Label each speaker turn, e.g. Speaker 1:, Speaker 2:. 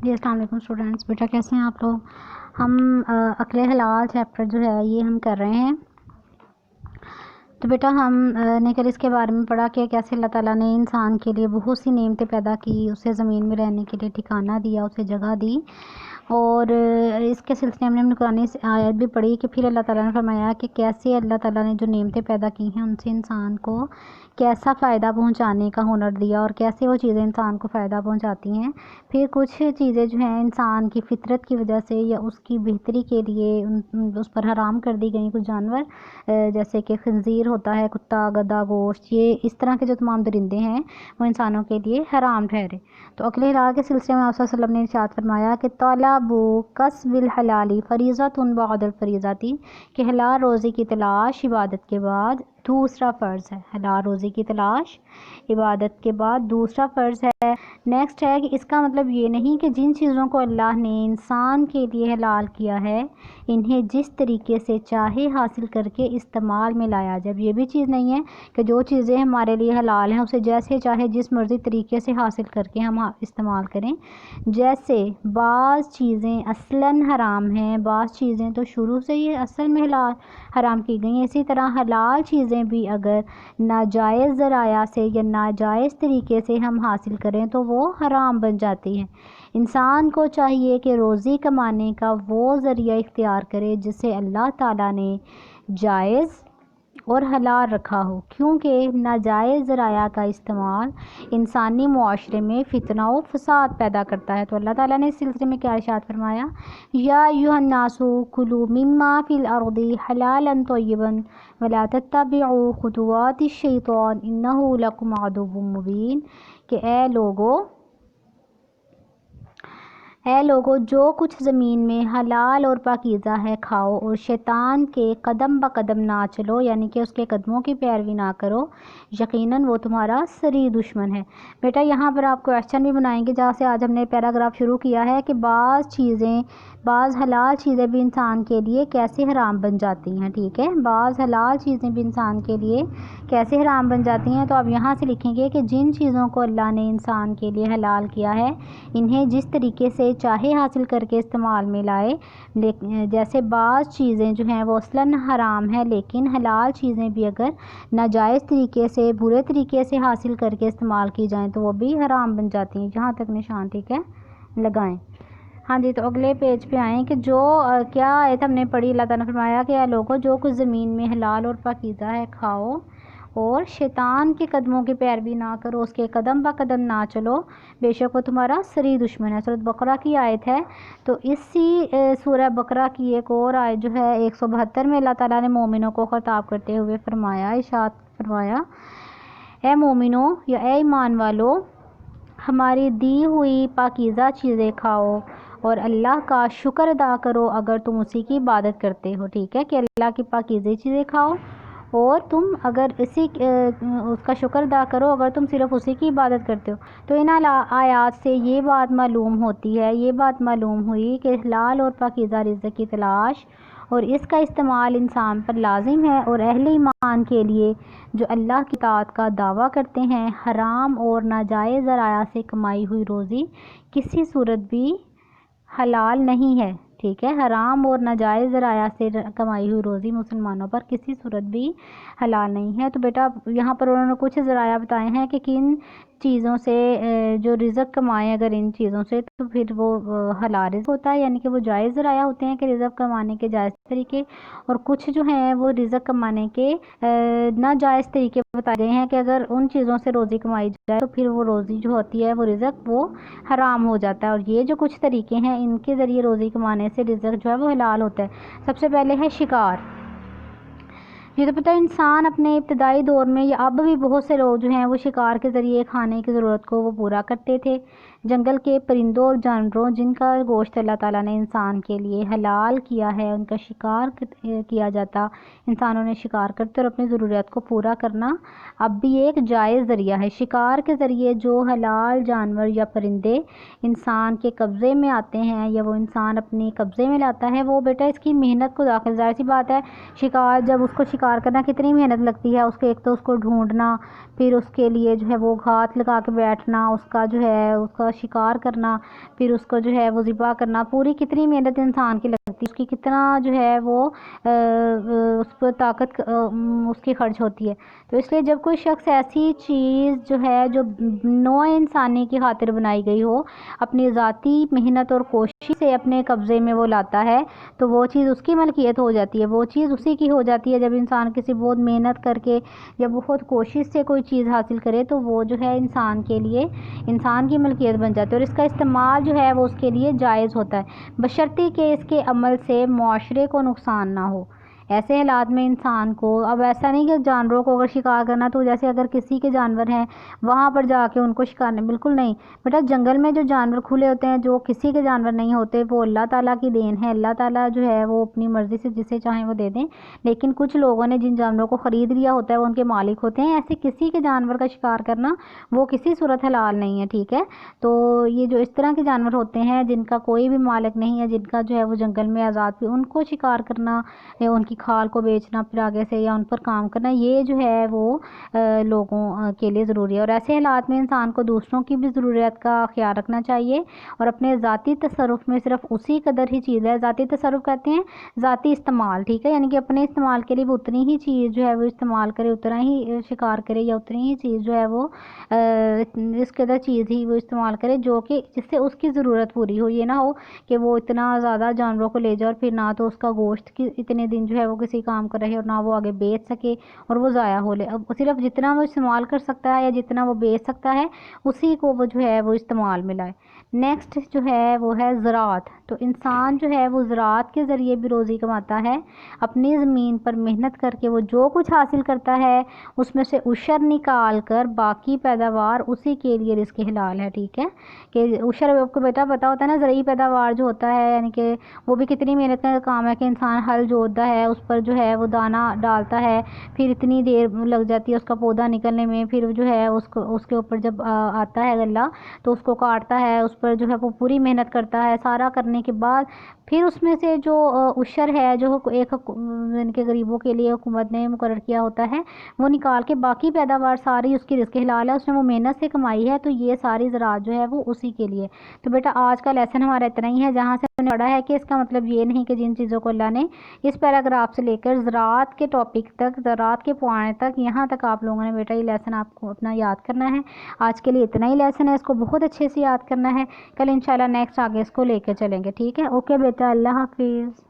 Speaker 1: جی السلام علیکم اسٹوڈینٹس، بیٹا کیسے ہیں آپ لوگ؟ ہم عقل حلال چیپٹر جو ہے یہ ہم کر رہے ہیں۔ تو بیٹا ہم نے کل اس کے بارے میں پڑھا کہ کیسے اللہ تعالیٰ نے انسان کے لیے بہت سی نعمتیں پیدا کی، اسے زمین میں رہنے کے لیے ٹھکانہ دیا، اسے جگہ دی، اور اس کے سلسلے میں ہم نے قرآن آیت بھی پڑھی کہ پھر اللہ تعالیٰ نے فرمایا کہ کیسے اللہ تعالیٰ نے جو نعمتیں پیدا کی ہیں ان سے انسان کو کیسا فائدہ پہنچانے کا ہنر دیا اور کیسے وہ چیزیں انسان کو فائدہ پہنچاتی ہیں۔ پھر کچھ چیزیں جو ہیں انسان کی فطرت کی وجہ سے یا اس کی بہتری کے لیے اس پر حرام کر دی گئیں، کچھ جانور جیسے کہ خنزیر ہوتا ہے، کتا، گدھا گوشت، یہ اس طرح کے جو تمام درندے ہیں وہ انسانوں کے لیے حرام ٹھہرے۔ تو عقل حلال کے سلسلے میں آپ صلی اللہ علیہ وسلم نے ارشاد فرمایا کہ طلب کسب الحلال فریضۃ بعد الفریضۃ، کہ حلال روزی کی تلاش عبادت کے بعد دوسرا فرض ہے۔ حلال روزی کی تلاش عبادت کے بعد دوسرا فرض ہے۔ نیکسٹ ہے کہ اس کا مطلب یہ نہیں کہ جن چیزوں کو اللہ نے انسان کے لیے حلال کیا ہے انہیں جس طریقے سے چاہے حاصل کر کے استعمال میں لایا جائے۔ یہ بھی چیز نہیں ہے کہ جو چیزیں ہمارے لیے حلال ہیں اسے جیسے چاہے جس مرضی طریقے سے حاصل کر کے ہم استعمال کریں۔ جیسے بعض چیزیں اصلاً حرام ہیں، بعض چیزیں تو شروع سے ہی اصل میں حرام کی گئی ہیں، اسی طرح حلال چیزیں بھی اگر ناجائز ذرائع سے یا ناجائز طریقے سے ہم حاصل کریں تو وہ حرام بن جاتی ہیں۔ انسان کو چاہیے کہ روزی کمانے کا وہ ذریعہ اختیار کرے جسے اللہ تعالیٰ نے جائز اور حلال رکھا ہو، کیونکہ ناجائز ذرائع کا استعمال انسانی معاشرے میں فتنہ و فساد پیدا کرتا ہے۔ تو اللہ تعالیٰ نے اس سلسلے میں کیا ارشاد فرمایا؟ یا ایھا الناس کلوا مما فی الارض حلالا طیبا ولا تتبعوا خطوات الشیطان انہ لکم عدو مبین، کہ اے لوگو جو کچھ زمین میں حلال اور پاکیزہ ہے کھاؤ، اور شیطان کے قدم بقدم نہ چلو، یعنی کہ اس کے قدموں کی پیروی نہ کرو، یقیناً وہ تمہارا سری دشمن ہے۔ بیٹا یہاں پر آپ کویسچن بھی بنائیں گے جہاں سے آج ہم نے پیراگراف شروع کیا ہے کہ بعض حلال چیزیں بھی انسان کے لیے کیسے حرام بن جاتی ہیں، ٹھیک ہے؟ بعض حلال چیزیں بھی انسان کے لیے کیسے حرام بن جاتی ہیں، تو آپ یہاں سے لکھیں گے کہ جن چیزوں کو اللہ نے انسان کے لیے حلال کیا ہے انہیں جس طریقے سے چاہے حاصل کر کے استعمال میں لائے، جیسے بعض چیزیں جو ہیں وہ اصلاً حرام ہیں لیکن حلال چیزیں بھی اگر ناجائز طریقے سے برے طریقے سے حاصل کر کے استعمال کی جائیں تو وہ بھی حرام بن جاتی ہیں۔ جہاں تک نشان ٹھیک ہے لگائیں۔ ہاں جی، تو اگلے پیج پہ آئیں کہ جو کیا آیت ہم نے پڑھی، اللہ تعالیٰ نے فرمایا کہ اے لوگوں جو کچھ زمین میں حلال اور پاکیزہ ہے کھاؤ، اور شیطان کے قدموں کی پیروی نہ کرو، اس کے قدم با قدم نہ چلو، بے شک وہ تمہارا سری دشمن ہے۔ سورۃ بقرہ کی آیت ہے۔ تو اسی سورہ بقرہ کی ایک اور آیت جو ہے 172 میں اللہ تعالیٰ نے مومنوں کو خطاب کرتے ہوئے فرمایا، ارشاد فرمایا، اے مومنوں یا اے ایمان والو، ہماری دی ہوئی پاکیزہ چیزیں کھاؤ اور اللہ کا شکر ادا کرو اگر تم اسی کی عبادت کرتے ہو، ٹھیک ہے؟ کہ اللہ کی پاکیزہ چیزیں کھاؤ اور تم اگر اس کا شکر ادا کرو اگر تم صرف اسی کی عبادت کرتے ہو۔ تو ان آیات سے یہ بات معلوم ہوئی کہ حلال اور پاکیزہ رزق کی تلاش اور اس کا استعمال انسان پر لازم ہے، اور اہل ایمان کے لیے جو اللہ کی اطاعت کا دعویٰ کرتے ہیں حرام اور ناجائز ذرائع سے کمائی ہوئی روزی کسی صورت بھی حلال نہیں ہے، ٹھیک ہے؟ حرام اور ناجائز ذرائع سے کمائی ہوئی روزی مسلمانوں پر کسی صورت بھی حلال نہیں ہے۔ تو بیٹا یہاں پر انہوں نے کچھ ذرائع بتائے ہیں کہ کن چیزوں سے جو رزق کمائیں اگر ان چیزوں سے تو پھر وہ حلال رزق ہوتا ہے، یعنی کہ وہ جائز ذرائع ہوتے ہیں کہ رزق کمانے کے جائز طریقے، اور کچھ جو ہیں وہ رزق کمانے کے ناجائز طریقے بتائے گئے ہیں کہ اگر ان چیزوں سے روزی کمائی جائے تو پھر وہ روزی جو ہوتی ہے وہ رزق وہ حرام ہو جاتا ہے۔ اور یہ جو کچھ طریقے ہیں ان کے ذریعے روزی کمانے سے رزق جو ہے وہ حلال ہوتا ہے۔ سب سے پہلے ہے شکار۔ یہ تو پتہ ہے انسان اپنے ابتدائی دور میں یا اب بھی بہت سے لوگ جو ہیں وہ شکار کے ذریعے کھانے کی ضرورت کو وہ پورا کرتے تھے۔ جنگل کے پرندوں اور جانوروں جن کا گوشت اللہ تعالیٰ نے انسان کے لیے حلال کیا ہے ان کا شکار کیا جاتا، انسانوں نے شکار کرتے اور اپنی ضروریات کو پورا کرنا اب بھی ایک جائز ذریعہ ہے۔ شکار کے ذریعے جو حلال جانور یا پرندے انسان کے قبضے میں آتے ہیں یا وہ انسان اپنے قبضے میں لاتا ہے وہ بیٹا اس کی محنت کو داخل، ظاہر سی بات ہے شکار جب اس کو شکار کرنا کتنی محنت لگتی ہے، اس کے ایک تو اس کو ڈھونڈنا، پھر اس کے لیے جو ہے وہ گھات لگا کے بیٹھنا، اس کا جو ہے اس کا شکار کرنا، پھر اس کو جو ہے وہ ذبح کرنا، پوری کتنی محنت انسان کی لگتی ہے، اس کی کتنا جو ہے وہ اس پر طاقت اس کی خرچ ہوتی ہے۔ تو اس لیے جب کوئی شخص ایسی چیز جو ہے جو نوع انسانی کی خاطر بنائی گئی ہو، اپنی ذاتی محنت اور کوشش سے اپنے قبضے میں وہ لاتا ہے، تو وہ چیز اس کی ملکیت ہو جاتی ہے، وہ چیز اسی کی ہو جاتی ہے۔ جب انسان کسی بہت محنت کر کے جب بہت کوشش سے کوئی چیز حاصل کرے تو وہ جو ہے انسان کے لیے انسان کی ملکیت بن جاتی ہے، اور اس کا استعمال جو ہے وہ اس کے لیے جائز ہوتا ہے، بشرطیکہ کہ اس کے عمل سے معاشرے کو نقصان نہ ہو۔ ایسے حالات میں انسان کو، اب ایسا نہیں کہ جانوروں کو اگر شکار کرنا تو جیسے اگر کسی کے جانور ہیں وہاں پر جا کے ان کو شکار نہیں، بالکل نہیں بیٹا، جنگل میں جو جانور کھلے ہوتے ہیں جو کسی کے جانور نہیں ہوتے وہ اللہ تعالیٰ کی دین ہے، اللہ تعالیٰ جو ہے وہ اپنی مرضی سے جسے چاہیں وہ دے دیں، لیکن کچھ لوگوں نے جن جانوروں کو خرید لیا ہوتا ہے وہ ان کے مالک ہوتے ہیں، ایسے کسی کے جانور کا شکار کرنا وہ کسی صورت حلال نہیں ہے، ٹھیک ہے۔ تو یہ جو اس طرح کے جانور ہوتے ہیں جن کا کوئی بھی مالک نہیں ہے، جن کا جو ہے وہ جنگل میں آزاد بھی، ان کو شکار کرنا یا ان کی کھال کو بیچنا پھر آگے سے یا ان پر کام کرنا، یہ جو ہے وہ لوگوں کے لیے ضروری ہے، اور ایسے حالات میں انسان کو دوسروں کی بھی ضرورت کا خیال رکھنا چاہیے، اور اپنے ذاتی تصرف میں صرف اسی قدر ہی چیز ہے، ذاتی تصرف کہتے ہیں ذاتی استعمال، ٹھیک ہے، یعنی کہ اپنے استعمال کے لیے وہ اتنی ہی چیز جو ہے وہ استعمال کرے، اتنا ہی شکار کرے یا اتنی ہی چیز جو ہے وہ اس قدر چیز ہی وہ استعمال کرے جو کہ جس سے اس کی ضرورت پوری ہو، یہ نہ ہو کہ وہ اتنا زیادہ جانوروں کو لے جائے اور پھر نہ تو اس کا گوشت کی اتنے دن جو ہے وہ کسی کام کا رہے اور نہ وہ آگے بیچ سکے اور وہ ضائع ہو لے۔ اب صرف جتنا وہ استعمال کر سکتا ہے یا جتنا وہ بیچ سکتا ہے اسی کو وہ جو ہے وہ استعمال میں لائے۔ نیکسٹ جو ہے وہ ہے زراعت۔ تو انسان جو ہے وہ زراعت کے ذریعے بھی روزی کماتا ہے، اپنی زمین پر محنت کر کے وہ جو کچھ حاصل کرتا ہے اس میں سے عشر نکال کر باقی پیداوار اسی کے لیے رزق حلال ہے، ٹھیک ہے، کہ عشر آپ کو بیٹا پتا ہوتا ہے نا، زرعی پیداوار جو ہوتا ہے یعنی کہ وہ بھی کتنی محنت کا کام ہے کہ انسان ہل جوتتا ہے، اس پر جو ہے وہ دانہ ڈالتا ہے، پھر اتنی دیر لگ جاتی ہے اس کا پودا نکلنے میں، پھر جو ہے اس کے اوپر جب آتا ہے غلہ تو اس کو کاٹتا ہے، اس پر جو ہے وہ پوری محنت کرتا ہے، سارا کرنے کے بعد پھر اس میں سے جو عشر ہے جو ایک ان کے غریبوں کے لیے حکومت نے مقرر کیا ہوتا ہے وہ نکال کے باقی پیداوار ساری اس کی رزق حلال ہے، اس نے وہ محنت سے کمائی ہے، تو یہ ساری زراعت جو ہے وہ اسی کے لیے۔ تو بیٹا آج کا لیسن ہمارا اتنا ہی ہے، جہاں سے ہم نے پڑھا ہے کہ اس کا مطلب یہ نہیں کہ جن چیزوں کو اللہ نے اس پیراگراف سے لے کر زراعت کے ٹاپک تک، زراعت کے پوائنٹ تک، یہاں تک آپ لوگوں نے بیٹا یہ لیسن آپ کو اپنا یاد کرنا ہے۔ آج کے لیے اتنا ہی لیسن ہے، اس کو بہت اچھے سے یاد کرنا ہے، کل انشاءاللہ نیکسٹ آگے اس کو لے کے چلیں گے، ٹھیک ہے، اوکے بیٹا، اللہ حافظ۔